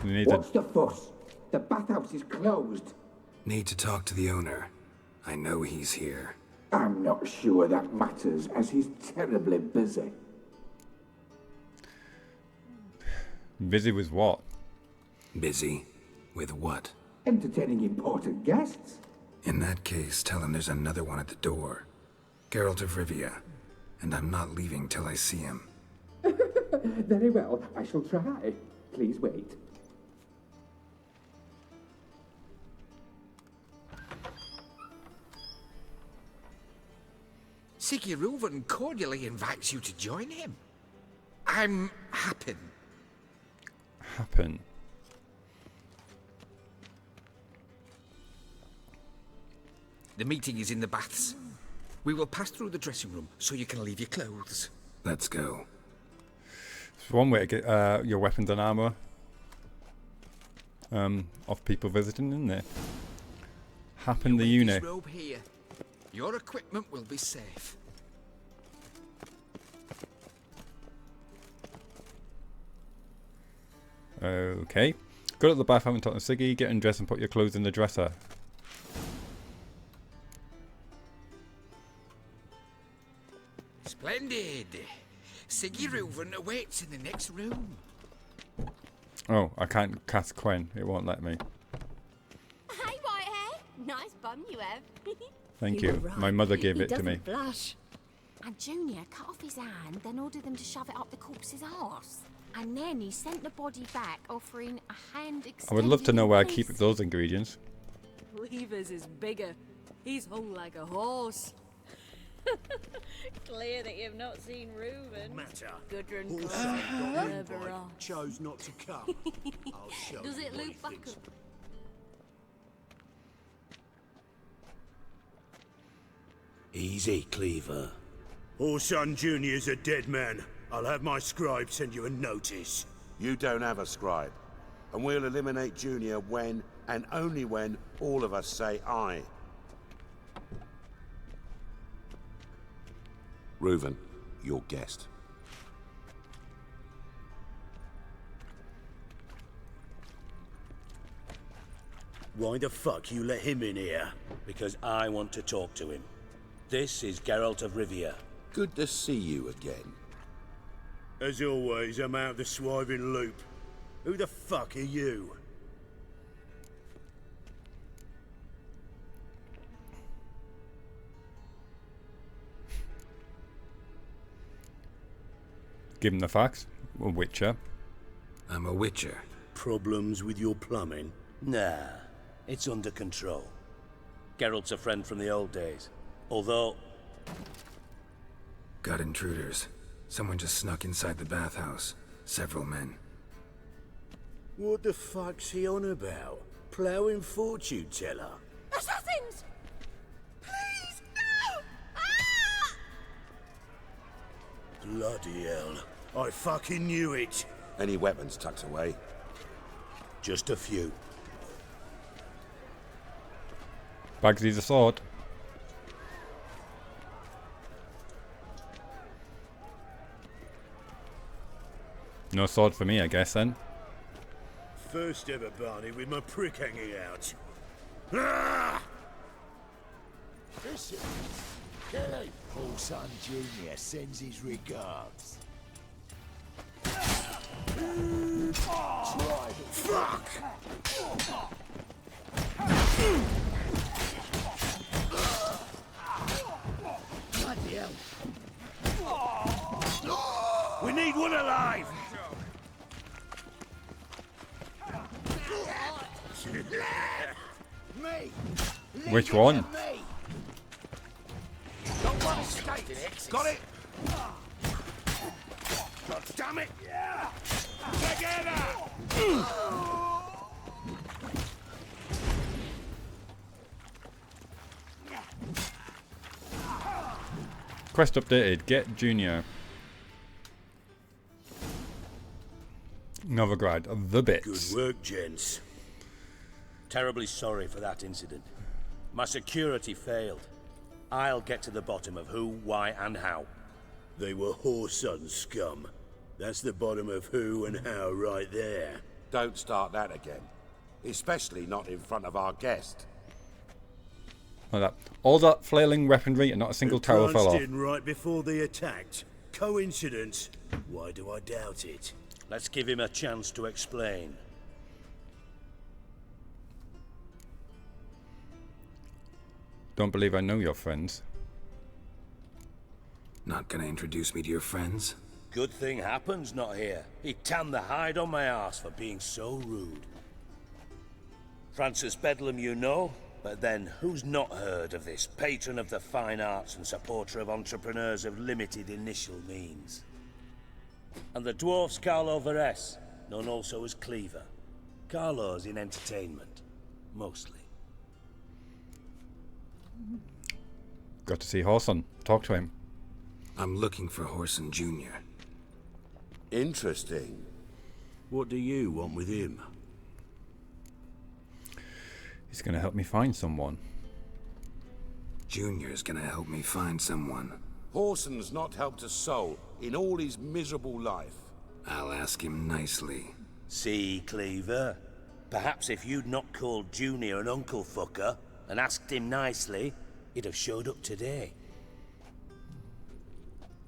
What's the fuss? The bathhouse is closed. Need to talk to the owner. I know he's here. I'm not sure that matters, as he's terribly busy. Busy with what? Busy? With what? Entertaining important guests. In that case, tell him there's another one at the door. Geralt of Rivia. And I'm not leaving till I see him. Very well, I shall try. Please wait. Sigurd cordially invites you to join him. I'm happen. Happen. The meeting is in the baths. We will pass through the dressing room so you can leave your clothes. Let's go. It's one way to get your weapons and armor of people visiting, isn't it? Happen the unit. This robe here. Your equipment will be safe. Okay. Go to the bath, haven't talked to Siggy, get undressed and put your clothes in the dresser. Splendid. Sigurd awaits in the next room. Oh, I can't cast Quen. It won't let me. Hey, Whitehair. Nice bum you have. Thank you. were right. My mother gave He it to me. doesn't blush. And Junior cut off his hand, then ordered them to shove it up the corpse's arse. And then he sent the body back, offering a hand extended. I would love to know where I keep embrace. those ingredients. Levers is bigger. He's hung like a horse. Clear that you've not seen Reuben. Matter. Gudrun Horse Clark, ain't got an Gerber invite. off. Chose not to come. I'll show Does you it what he loop back thinks. up? Easy, Cleaver. Orson Jr.'s a dead man. I'll have my scribe send you a notice. You don't have a scribe. And we'll eliminate Junior when, and only when, all of us say aye. Reuven, your guest. Why the fuck you let him in here? Because I want to talk to him. This is Geralt of Rivia. Good to see you again. As always, I'm out of the swiving loop. Who the fuck are you? Give him the facts. A witcher. I'm a witcher. Problems with your plumbing? Nah, it's under control. Geralt's a friend from the old days. Although... Got intruders. Someone just snuck inside the bathhouse. Several men. What the fuck's he on about? Ploughing fortune teller? Assassins! Please, no! Ah! Bloody hell. I fucking knew it. Any weapons tucked away? Just a few. Bagsy's a sword. No sword for me, I guess, then. First ever Barney with my prick hanging out. Ah! Listen, Kelly, Orson Jr. sends his regards. Fuck! Bloody hell. We need one alive! Me! Which one? Me! Don't want to skate. Got it? God damn it! Quest updated. Get Junior. Novigrad. The bits. Good work, gents. Terribly sorry for that incident. My security failed. I'll get to the bottom of who, why, and how. They were whoreson scum. That's the bottom of who and how right there. Don't start that again. Especially not in front of our guest. Like that. All that flailing weaponry and not a single tower fell Pranced off. in right before they attacked. Coincidence? Why do I doubt it? Let's give him a chance to explain. Don't believe I know your friends. Not gonna introduce me to your friends? Good thing Happen's not here. He'd tan the hide on my arse for being so rude. Francis Bedlam you know, but then who's not heard of this patron of the fine arts and supporter of entrepreneurs of limited initial means? And the dwarf's Carlo Veres, known also as Cleaver. Carlo's in entertainment, mostly. Got to see Horson. Talk to him. I'm looking for Horson Jr. Interesting. What do you want with him? He's going to help me find someone. Junior's gonna help me find someone. Horson's not helped a soul in all his miserable life. I'll ask him nicely. See, Cleaver? Perhaps if you'd not called Junior an uncle fucker and asked him nicely, he'd have showed up today.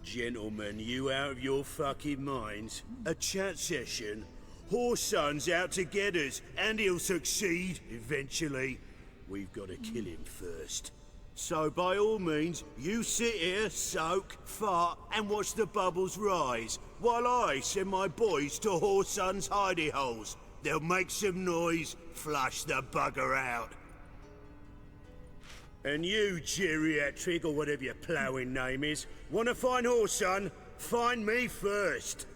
Gentlemen, you out of your fucking minds? A chat session? Horson's out to get us, and he'll succeed, eventually. We've got to kill him first. So by all means, you sit here, soak, fart, and watch the bubbles rise, while I send my boys to Horson's hidey holes. They'll make some noise, flush the bugger out. And you, geriatric, or whatever your ploughing name is, want to find Horson? Find me first.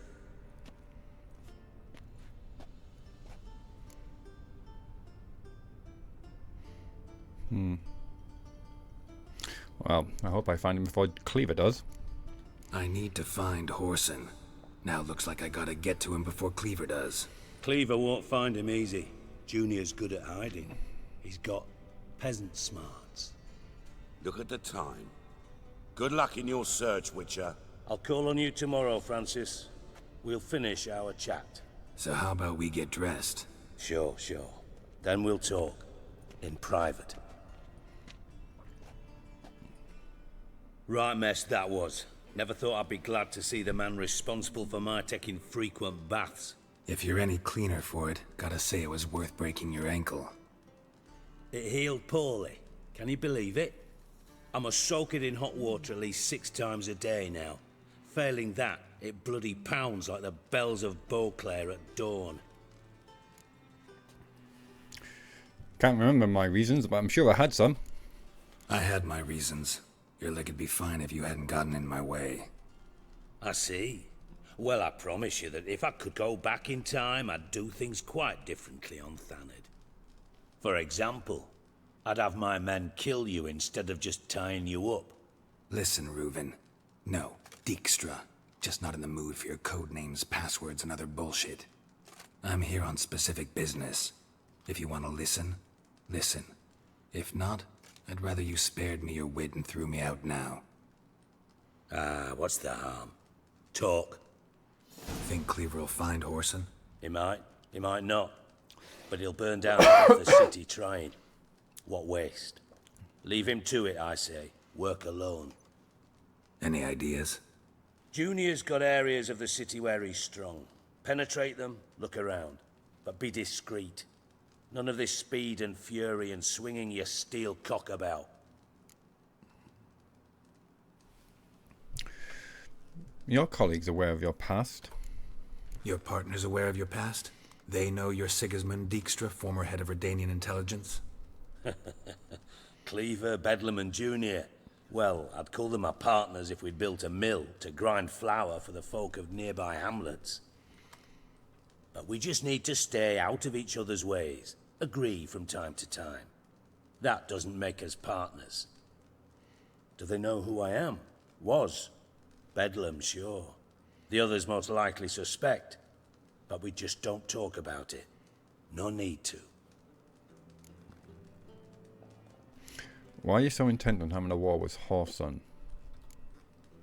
Well, I hope I find him before Cleaver does. I need to find Horson. Now looks like I gotta get to him before Cleaver does. Cleaver won't find him easy. Junior's good at hiding. He's got peasant smarts. Look at the time. Good luck in your search, Witcher. I'll call on you tomorrow, Francis. We'll finish our chat. So how about we get dressed? Sure. Then we'll talk. In private. Right mess that was. Never thought I'd be glad to see the man responsible for my taking frequent baths. If you're any cleaner for it, gotta say it was worth breaking your ankle. It healed poorly. Can you believe it? I must soak it in hot water at least 6 times a day now. Failing that, it bloody pounds like the bells of Beauclair at dawn. Can't remember my reasons, but I'm sure I had some. I had my reasons. Your leg would be fine if you hadn't gotten in my way. I see. Well, I promise you that if I could go back in time, I'd do things quite differently on Thanedd. For example, I'd have my men kill you instead of just tying you up. Listen, Reuven. No, Dijkstra. Just not in the mood for your code names, passwords, and other bullshit. I'm here on specific business. If you want to listen, listen. If not, I'd rather you spared me your wit and threw me out now. What's the harm? Talk. Think Cleaver will find Horson? He might not. But he'll burn down half the city trying. What waste. Leave him to it, I say. Work alone. Any ideas? Junior's got areas of the city where he's strong. Penetrate them, look around. But be discreet. None of this speed and fury and swinging your steel cock about. Your colleagues aware of your past? Your partner's aware of your past? They know you're Sigismund Dijkstra, former head of Redanian intelligence? Cleaver, Bedlam and Junior. Well, I'd call them my partners if we'd built a mill to grind flour for the folk of nearby hamlets. But we just need to stay out of each other's ways. Agree from time to time. That doesn't make us partners. Do they know who I am? Was. Bedlam, sure. The others most likely suspect. But we just don't talk about it. No need to. Why are you so intent on having a war with Horson?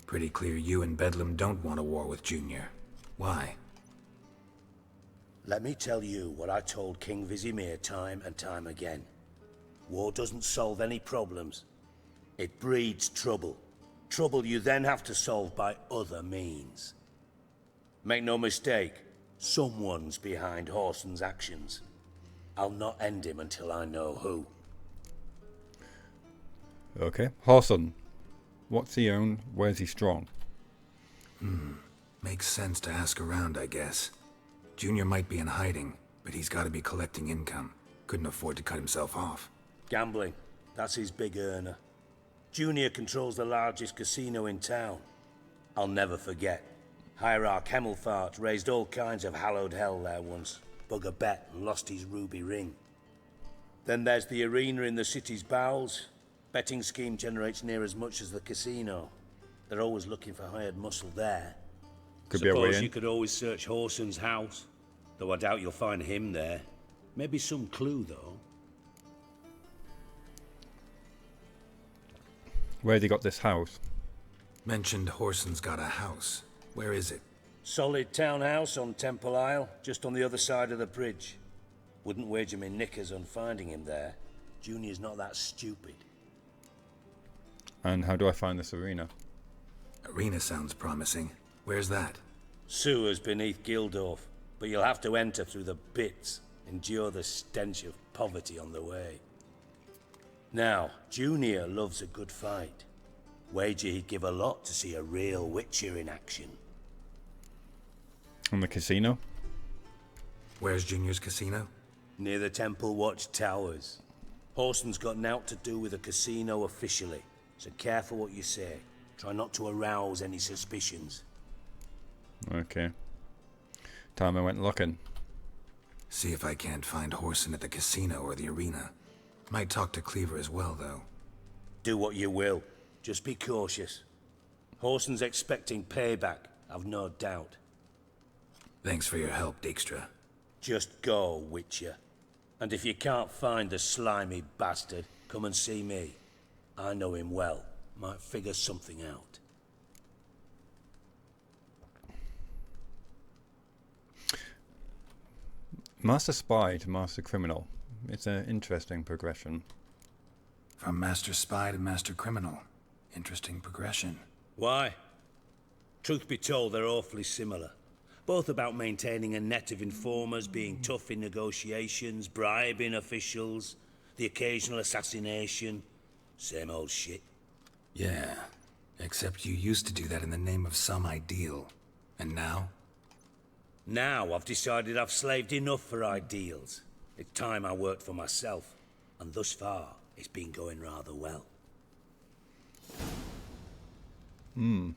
Pretty clear you and Bedlam don't want a war with Junior. Why? Let me tell you what I told King Vizimir time and time again. War doesn't solve any problems. It breeds trouble. Trouble you then have to solve by other means. Make no mistake, Someone's behind Horson's actions. I'll not end him until I know who. Okay. Horson. What's he own? Where's he strong? Makes sense to ask around, I guess. Junior might be in hiding, but he's got to be collecting income. Couldn't afford to cut himself off. Gambling. That's his big earner. Junior controls the largest casino in town. I'll never forget. Hierarch Hemmelfart raised all kinds of hallowed hell there once. Bugger bet and lost his ruby ring. Then there's the arena in the city's bowels. Betting scheme generates near as much as the casino. They're always looking for hired muscle there. Could be a way Suppose in. you could always search Horson's house. Though I doubt you'll find him there. Maybe some clue, though. Where's he got this house? Mentioned Horson's got a house. Where is it? Solid townhouse on Temple Isle, just on the other side of the bridge. Wouldn't wager me knickers on finding him there. Junior's not that stupid. And how do I find this arena? Arena sounds promising. Where's that? Sewers beneath Gildorf, but you'll have to enter through the bits, endure the stench of poverty on the way. Now, Junior loves a good fight. Wager he'd give a lot to see a real Witcher in action. And the casino? Where's Junior's casino? Near the Temple Watch Towers. Horson's got nought to do with the casino officially, so careful what you say. Try not to arouse any suspicions. Okay. Time I went looking. See if I can't find Horson at the casino or the arena. Might talk to Cleaver as well, though. Do what you will. Just be cautious. Horson's expecting payback, I've no doubt. Thanks for your help, Dijkstra. Just go, Witcher. And if you can't find the slimy bastard, come and see me. I know him well. Might figure something out. Master Spy to Master Criminal. It's an interesting progression. From Master Spy to Master Criminal. Interesting progression. Why? Truth be told, they're awfully similar. Both about maintaining a net of informers, being tough in negotiations, bribing officials, the occasional assassination. Same old shit. Yeah, except you used to do that in the name of some ideal. And now? Now I've decided I've slaved enough for ideals. It's time I worked for myself. And thus far, it's been going rather well. You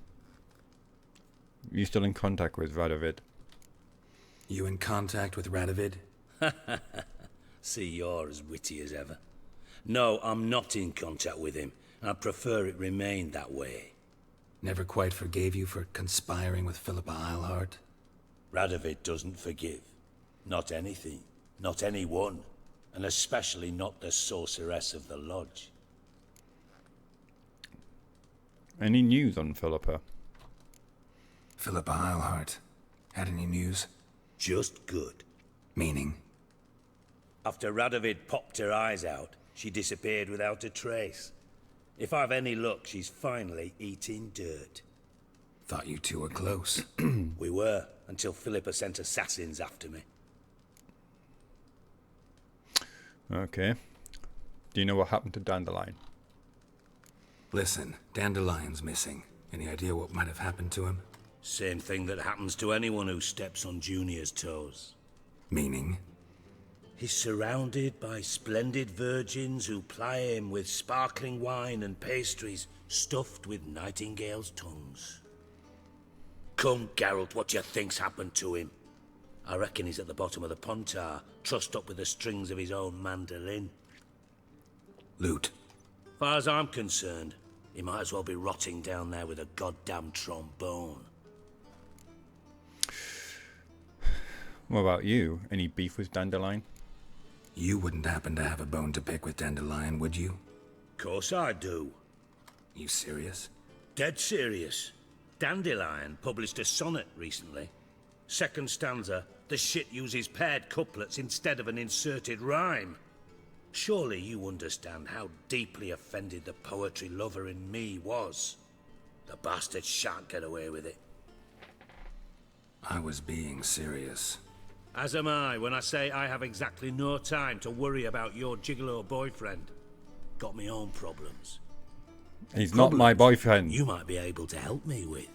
still in contact with Radovid? You in contact with Radovid? See, you're as witty as ever. No, I'm not in contact with him. I prefer it remained that way. Never quite forgave you for conspiring with Philippa Eilhart? Radovid doesn't forgive. Not anything. Not anyone. And especially not the sorceress of the lodge. Any news on Philippa? Philippa Eilhart. Had any news? Just good. Meaning? After Radovid popped her eyes out, she disappeared without a trace. If I've any luck, she's finally eating dirt. Thought you two were close. We were, until Philippa sent assassins after me. Okay. Do you know what happened to Dandelion? Listen, Dandelion's missing. Any idea what might have happened to him? Same thing that happens to anyone who steps on Junior's toes. Meaning? He's surrounded by splendid virgins who ply him with sparkling wine and pastries stuffed with nightingales' tongues. Come, Geralt, what do you think's happened to him? I reckon he's at the bottom of the Pontar, trussed up with the strings of his own mandolin. Loot. Far as I'm concerned, he might as well be rotting down there with a goddamn trombone. What about you? Any beef with Dandelion? You wouldn't happen to have a bone to pick with Dandelion, would you? Course I do. You serious? Dead serious. Dandelion published a sonnet recently. Second stanza, the shit uses paired couplets instead of an inserted rhyme. Surely you understand how deeply offended the poetry lover in me was. The bastard shan't get away with it. I was being serious. As am I when I say I have exactly no time to worry about your gigolo boyfriend. Got me own problems. He's not my boyfriend. You might be able to help me with.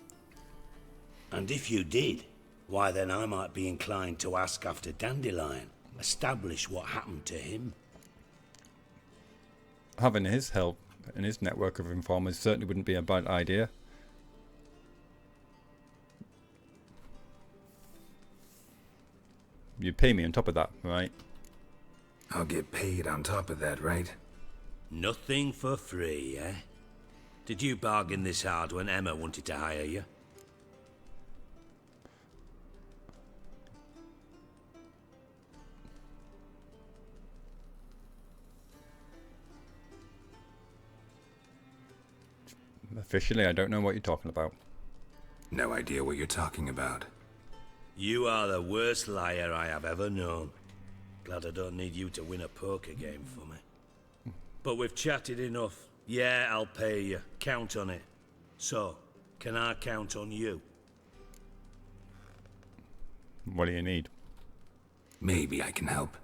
And if you did, why then I might be inclined to ask after Dandelion, establish what happened to him. Having his help and his network of informers certainly wouldn't be a bad idea. You'd pay me on top of that, right? I'll get paid on top of that, right? Nothing for free, eh? Did you bargain this hard when Emma wanted to hire you? Officially, I don't know what you're talking about. No idea what you're talking about. You are the worst liar I have ever known. Glad I don't need you to win a poker game for me. But we've chatted enough. Yeah, I'll pay you. Count on it. So, can I count on you? What do you need? Maybe I can help.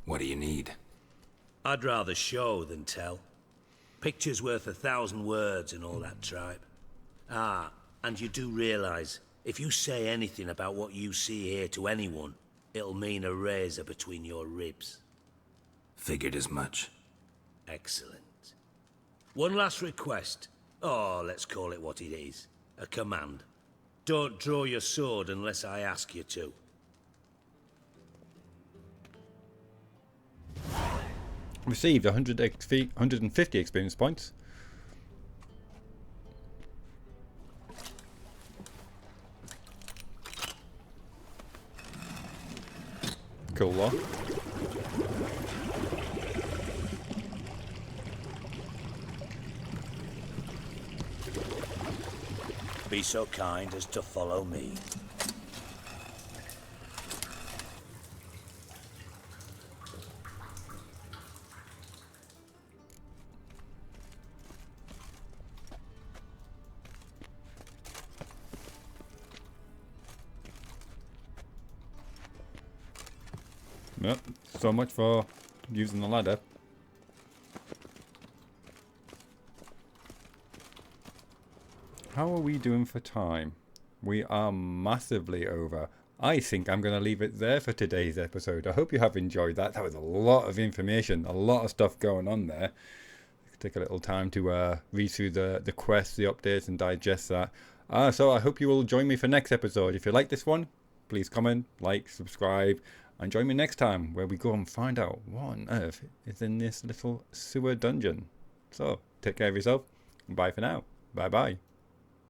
What do you need? I'd rather show than tell. Picture's worth 1,000 words and all that tripe. Ah, and you do realise, if you say anything about what you see here to anyone, it'll mean a razor between your ribs. Figured as much. Excellent. One last request. Oh, let's call it what it is. A command. Don't draw your sword unless I ask you to. Received 150 experience points. Cool lot. Be so kind as to follow me. Yep, so much for using the ladder. How are we doing for time? We are massively over. I think I'm going to leave it there for today's episode. I hope you have enjoyed that. That was a lot of information, a lot of stuff going on there. Take a little time to read through the quests, the updates, and digest that. So I hope you will join me for next episode. If you like this one, please comment, like, subscribe, and join me next time where we go and find out what on earth is in this little sewer dungeon. So, take care of yourself, and bye for now. Bye-bye.